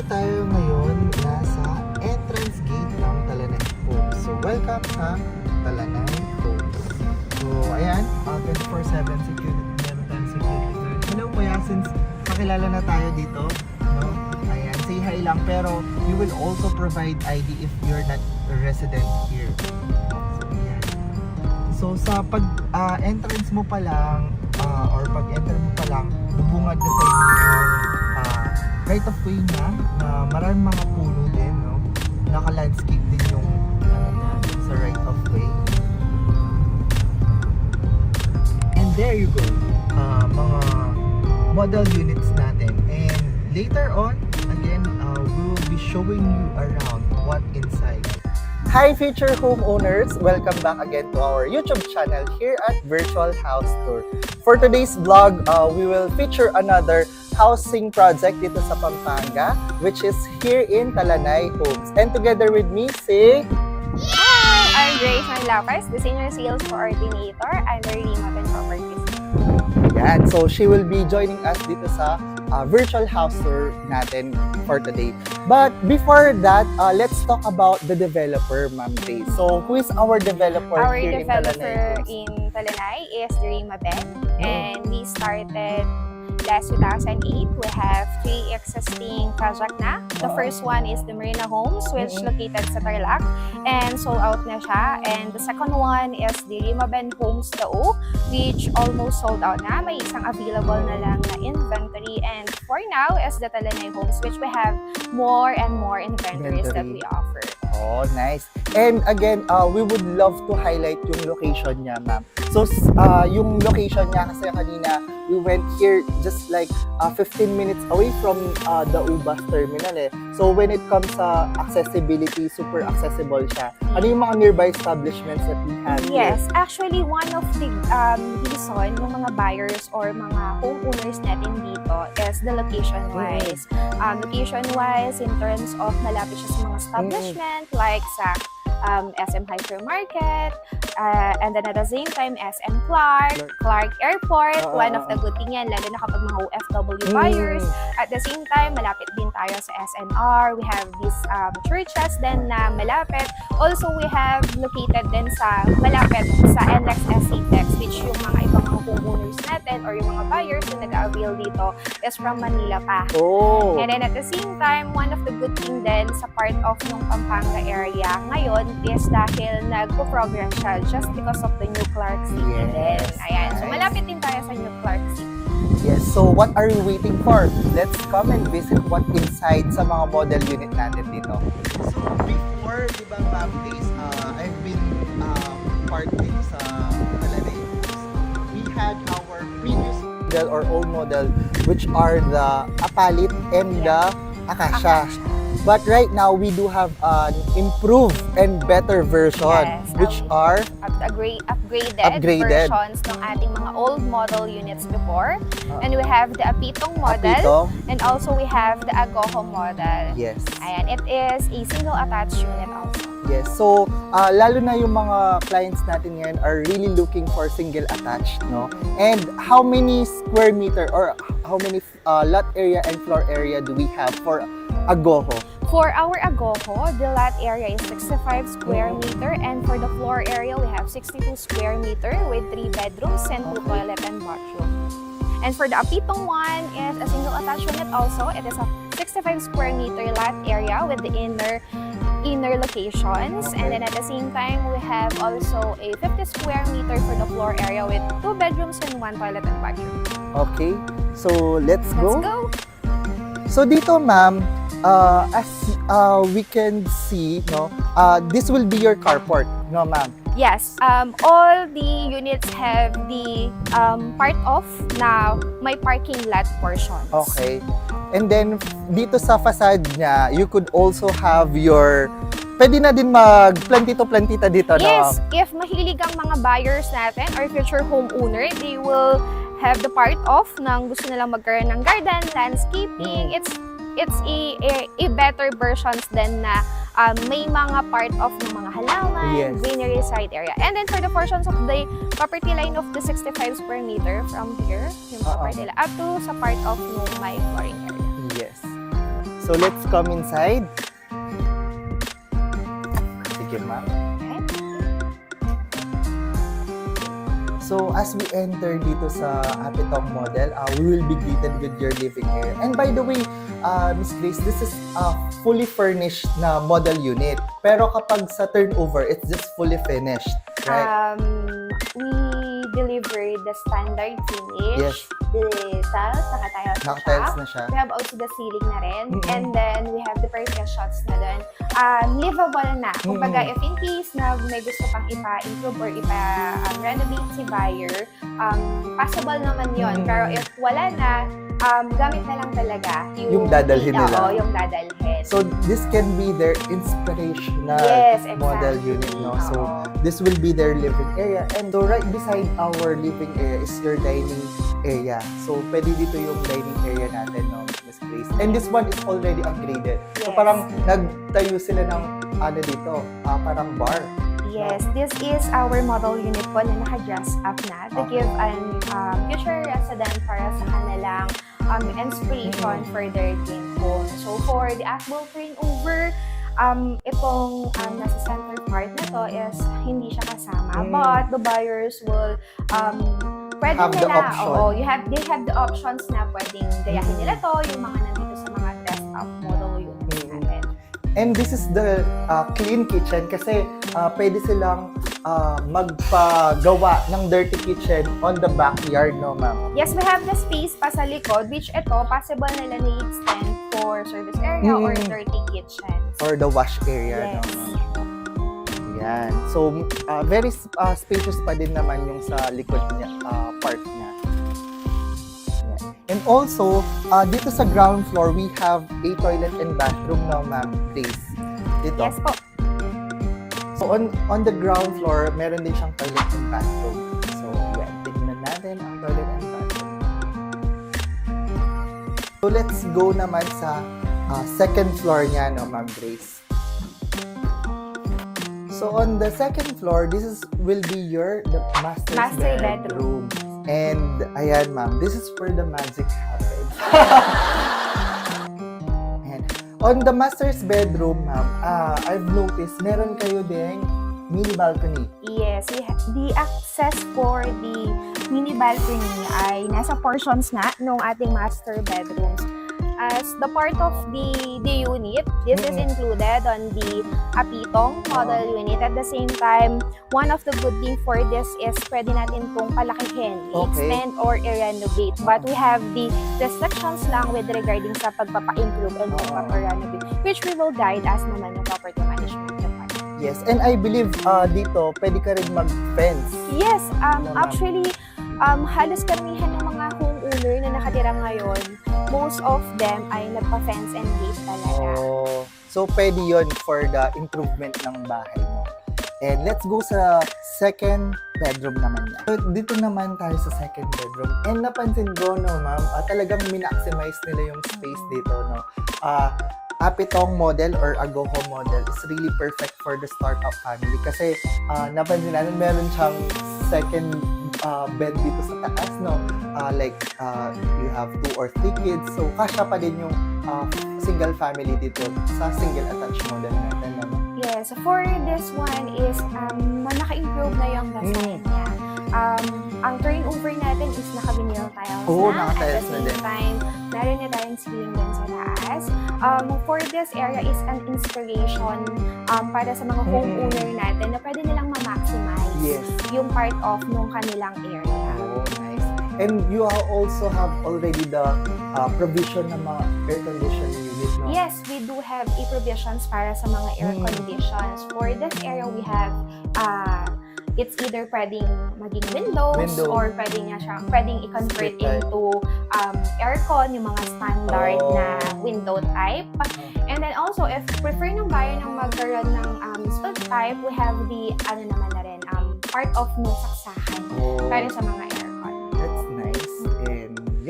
nandito tayo ngayon nasa entrance gate ng Talanai Homes. So, welcome sa Talanai Homes. So, ayan, 24/7 security, meron tayong security guard. Hello kuya, since kakilala na tayo dito, no? Ayan, say hi lang, pero you will also provide ID if you're not a resident here. So, ayan. So, sa pag-entrance mo pa lang, or pag-enter mo pa lang, bubungad na sa inyo yung right of way niya, na maraming mga puno din, no? Naka-landscape din yung sa right of way. And there you go, mga model units natin. And later on, again, we will be showing you around what inside. Hi future homeowners! Welcome back again to our YouTube channel here at Virtual House Tour. For today's vlog, we will feature another housing project dito sa Pampanga, which is here in Talanai Homes. And together with me, si... Hi! I'm Grace Mabalacat, the Senior Sales Coordinator under 𝐕𝐢𝐻𝐿 Properties. Yan, so she will be joining us dito sa virtual house tour natin for today. But before that, let's talk about the developer, Ma'am Grace. So, who is our developer Our here developer in Talanai? in Talanai is 𝐕𝐢𝐻𝐿, and we started last 2008. We have 3 existing project na. The first one is the Marina Homes, which located sa Tarlac, and sold out na siya. And the second one is the 𝐕𝐢𝐻𝐿 Homes 𝐷𝐻, which almost sold out na. May isang available na lang na inventory. And for now is the Talanai Homes, which we have more and more inventories that we offer. Oh, nice. And again, we would love to highlight yung location niya, ma'am. So, yung location niya, kasi kanina, we went here just like 15 minutes away from the 𝐕𝐢𝐻 terminal eh. So, when it comes sa accessibility, super accessible siya. Ano yung mga nearby establishments that we have Yes, here? actually one of the reason ng mga buyers or mga homeowners natin dito is the location-wise. Location-wise, in terms of malapit siya sa mga establishment, like sa SM Hypermarket, and then at the same time, SM Clark Airport. One of the good thing yan, lalo na kapag mga OFW buyers. At the same time, malapit din tayo sa SNR. We have these churches din na malapit. Also, we have located din sa malapit sa NLEX SCTEX, which yung mga ibang mga homeowners natin or yung mga buyers na nag-avail dito is from Manila pa. Oh. And then at the same time, one of the good thing din sa part of yung Pampanga area ngayon is dahil nagpo-progress siya just because of the new Clark City din. Ayan. So malapit din tayo sa new Clark City. Yes, so what are you waiting for? Let's come and visit what inside sa mga model unit natin dito. So before, di ba ma'am days, I've been part dito sa Talanai. We had our previous model or old model, which are the Apalit and the Acacia. But right now, we do have an improved and better version, Yes, which are upgraded versions ng ating mga old model units before. And we have the Apitong model, and also we have the 𝐂𝐿𝐻𝐿 model. Yes. Ayan, it is a single attached unit also. Yes, so lalo na yung mga clients natin ngayon are really looking for single attached, no? And how many square meter or how many lot area and floor area do we have for 𝐂𝐻𝐻? For our 𝐂𝐻𝐻, the lot area is 65 square meter, and for the floor area, we have 62 square meter with 3 bedrooms and 2 toilet and bathroom. And for the Apitong one, is a single attached unit also. It is a 65 square meter lot area with the inner locations. And then at the same time, we have also a 50 square meter for the floor area with 2 bedrooms and 1 toilet and bathroom. Okay, so let's go. Let's go! So dito ma'am, as we can see, no, this will be your carport, no ma'am? Yes, all the units have the part of na may parking lot portions. Okay. And then dito sa facade niya, you could also have your, pwede na din mag-plantito-plantita dito, no? Yes, if mahilig ang mga buyers natin or future homeowner, they will have the part of nang gusto nilang magkaroon ng garden, landscaping. It's a better versions din na may mga part of ng mga halaman, greenery side area. And then for the portions of the property line of the 65 square meter from here, yung property line, up to sa part of no my flooring area. Yes. So let's come inside. Sige, ma'am. So as we enter dito sa Apitong model, we will be greeted with your living area. And by the way, Miss Grace, this is a fully furnished na model unit. Pero kapag sa turnover, it's just fully finished, right? We deliver the standard finish. Yes. The tiles, Naka-tiles na siya. We have also the ceiling na rin. And then, we have the partitions na doon. Livable na. Kumbaga, if in case na may gusto pang ipa-improve or ipa-renovate si buyer, possible naman yon. Pero if wala na, gamit na lang talaga yung dadalhin nila. Oo, yung dadalhin. So, this can be their inspirational model unit, no? So, this will be their living area. And so, right beside our living area is your dining area. So, pwede dito yung dining area natin, no, Miss Grace. And this one is already upgraded. So, parang nagtayo sila ng, dito, parang bar. Yes, this is our model unit po na naka-dress up na to give an future resident para sa kanilang inspiration for their dream home. So for the actual turnover, itong nasa center part na to is hindi siya kasama. But the buyers will pwede have nila, the option. They have the options na pwedeng gayahin nila to, yung mga nandito sa mga dress up model units natin. And this is the clean kitchen kasi pwede silang magpagawa ng dirty kitchen on the backyard, no, ma'am? Yes, we have the space pa sa likod, which ito, possible nila na i-extend for service area or dirty kitchen. Or the wash area, yes. No? Yan. So, very spacious pa din naman yung sa likod niya, part niya. And also, dito sa ground floor, we have a toilet and bathroom, no, ma'am, Grace? Dito. Yes po. So, on the ground floor, meron din siyang toilet and bathroom. So, yan. Tignan natin ang toilet and bathroom. So, let's go naman sa second floor niya, no, ma'am, Grace? So, on the second floor, this will be the master bedroom. And, ayan, ma'am, this is where the magic happens. And, on the master's bedroom, ma'am, I've noticed, meron kayo ding mini balcony. Yes, the access for the mini balcony ay nasa portions nga nung ating master bedrooms. As the part of the unit, this is included on the Apitong model unit. At the same time, one of the good thing for this is pwede natin itong palakihin, extend or i-renovate. But we have the restrictions lang with regarding sa pagpapa-improve and pagpapa-renovate, which we will guide as naman yung property management department. Yes, and I believe dito, pwede ka rin mag-fence. Yes, actually, halos karamihan ng mga homeowner na nakatira ngayon, most of them ay nagpa-fence and gate talaga. Oh, so pwede yun for the improvement ng bahay mo. And let's go sa second bedroom naman niya. So dito naman tayo sa second bedroom. And napansin ko, no, ma'am, talagang minaximize nila yung space dito, no. Apitong model or 𝐂𝐸𝐻 model is really perfect for the startup family kasi napansin natin meron siyang second bed dito sa taas, no? You have 2 or 3 kids, so kasya pa din yung single family dito sa single attached model natin, no? Yes, for this one is naka-improve na yung design niya. Ang turnover natin is naka-vinyl tiles na. At the same time, meron na tayong ceiling din sa taas. For this area is an inspiration para sa mga homeowner natin na pwede nilang ma-maximize yung part of nung kanilang area. Oh, nice. And you also have already the provision ng mga air conditioning unit, no? Yes, we do have provisions para sa mga air conditions. For this area, we have it's either pwedeng maging windows or pwedeng i-convert into aircon, yung mga standard na window type. And then also, if prefer ng buyer ng magkaroon ng split type, we have the, part of no saksakan para sa mga